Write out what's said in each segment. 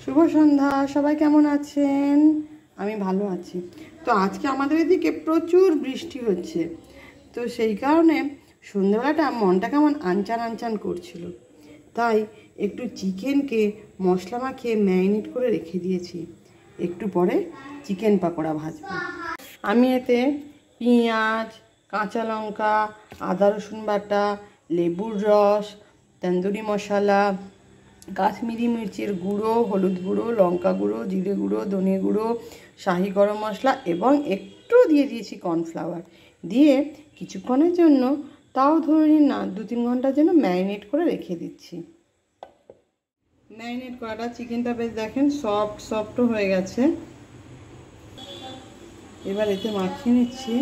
শুভ সন্ধ্যা। সবাই কেমন আছেন? আমি ভালো আছি। তো আজকে আমাদের এদিকে প্রচুর বৃষ্টি হচ্ছে, তো সেই কারণে সন্ধ্যাবেলাটা মনটা কেমন আনচান আনচান করছিল, তাই একটু চিকেনকে মশলা মাখিয়ে ম্যারিনেট করে রেখে দিয়েছি। একটু পরে চিকেন পাকোড়া ভাজবো। আমি এতে পেঁয়াজ, কাঁচা লঙ্কা, আদা রসুন বাটা, লেবুর রস, তন্দুরি মশলা, কাশ্মীরি মির্চের গুঁড়ো, হলুদ গুঁড়ো, লঙ্কা গুঁড়ো, জিরে গুঁড়ো, ধনে গুঁড়ো, শাহি গরম মশলা এবং একটু দিয়ে দিয়েছি কর্নফ্লাওয়ার দিয়ে কিছুক্ষণের জন্য, তাও ধরে নিন না 2-3 ঘন্টার জন্য ম্যারিনেট করে রেখে দিচ্ছি। ম্যারিনেট করাটা চিকেনটা বেশ দেখেন সফট হয়ে গেছে। এবার এতে মাখিয়ে নিচ্ছি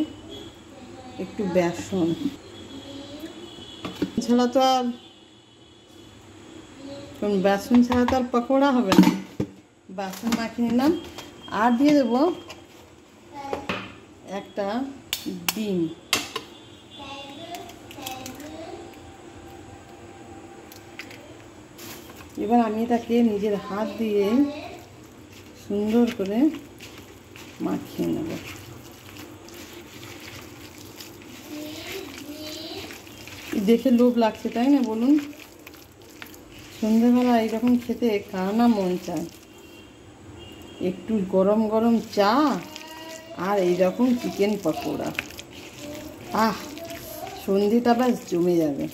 একটু বেসন। ছাড়া তো আর বেসন ছাড়া তো আর পকোড়া হবে না। বেসন মাখিয়ে নিলাম, আর দিয়ে দেবো একটা ডিম। এবার আমি তাকে নিজের হাত দিয়ে সুন্দর করে মাখিয়ে নেব। দেখে লোভ লাগছে, তাই না বলুন? সন্ধ্যেবেলা এইরকম খেতে কার না মন চায়? একটু গরম গরম চা আর এইরকম চিকেন পকোড়া, আহ, সন্ধ্যেটা ব্যাস জমে যাবে।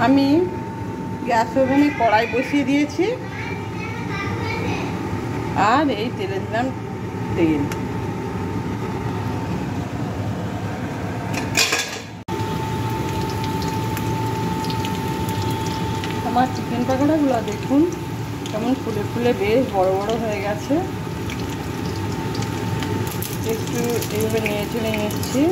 আমি গ্যাস ওভেনে কড়াই বসিয়ে দিয়েছি, আর এই তেলে দিলাম তেল। আমার চিকেন পকোড়াগুলো দেখুন কেমন ফুলে ফুলে বেশ বড় বড় হয়ে গেছে। একটু এইভাবে নেড়ে চেড়ে নিচ্ছি।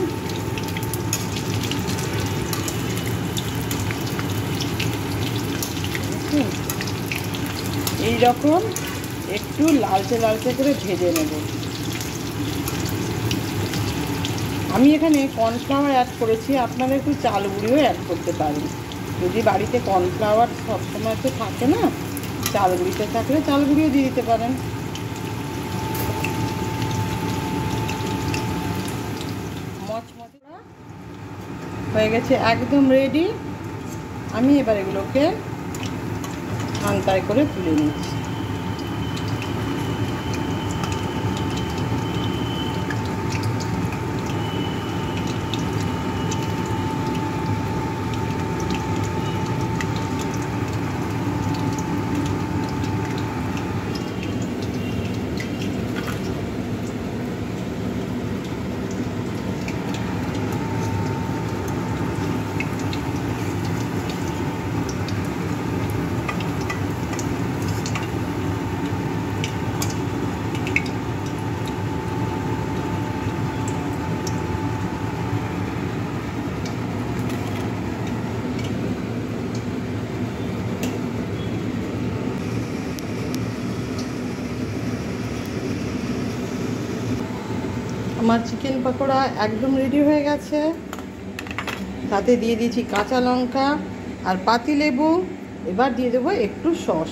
এইরকম একটু লালচে লালচে করে ভেজে নেব। আমি এখানে কর্নফ্লাওয়ার অ্যাড করেছি, আপনারা একটু চাল গুঁড়িও অ্যাড করতে পারেন। যদি বাড়িতে কর্নফ্লাওয়ার সবসময় তো থাকে না, চাল গুঁড়িতে থাকলে চাল গুঁড়িও দিয়ে দিতে পারেন। মচমচে হয়ে গেছে, একদম রেডি। আমি এবার এগুলোকে ছান্তায় করে তুলে নিচ্ছি। আমার চিকেন পকোড়া একদম রেডি হয়ে গেছে। তাতে দিয়ে দিয়েছি কাঁচা লঙ্কা আর পাতিলেবু। এবার দিয়ে দেবো একটু সস।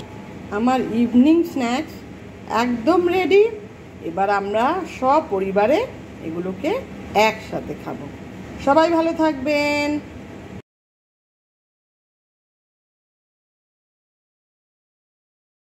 আমার ইভিনিং স্ন্যাক্স একদম রেডি। এবার আমরা সপরিবারে এগুলোকে একসাথে খাবো। সবাই ভালো থাকবেন।